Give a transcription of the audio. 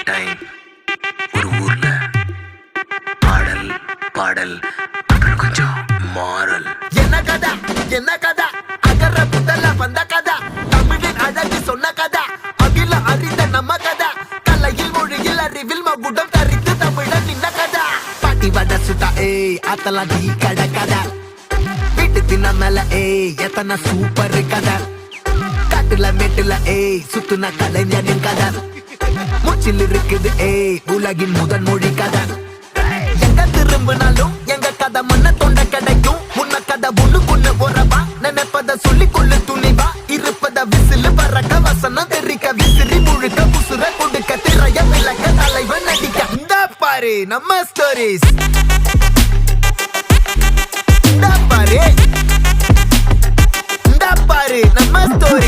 Time ஒரு ஊர்ல பாடல் பாடல் அப்புறம் கொஞ்சம் மாறல். என்ன கதை அகர புதல வந்த கதை, தமிழின் அழகு சொன்ன கதை, அகில அறிந்த நம்ம கதை, கலையில் மொழியில் அறிவில் மகுடம் தரித்து தமிழன் நின்ன கதை. பாட்டி வட சுட்டா அத்தலாம் டீ கடை கதை, வீட்டு தின்ன மேல எத்தனை சூப்பர் கதை, காட்டுல மேட்டுல சுத்துன கலைஞனின் கதை, மூச்சில் இருக்குது உலகின் முதன் மொழி கதை. எங்க திரும்பினாலும் எங்க கதை மண்ண தொண்ட கிடைக்கும், முன்ன கதை ஒண்ணுக்குள்ள போறவா, நினைப்பத சொல்லி கொள்ளு துணிவா, இருப்பத விசிலு பறக்க வசனம் தெரிக்க விசிறி முழுக்க புசுர கொடுக்க திரைய விளக்க தலைவன் நடிக்க. இந்த பாரு நம்ம ஸ்டோரிஸ், இந்த பாரு நம்ம ஸ்டோரி.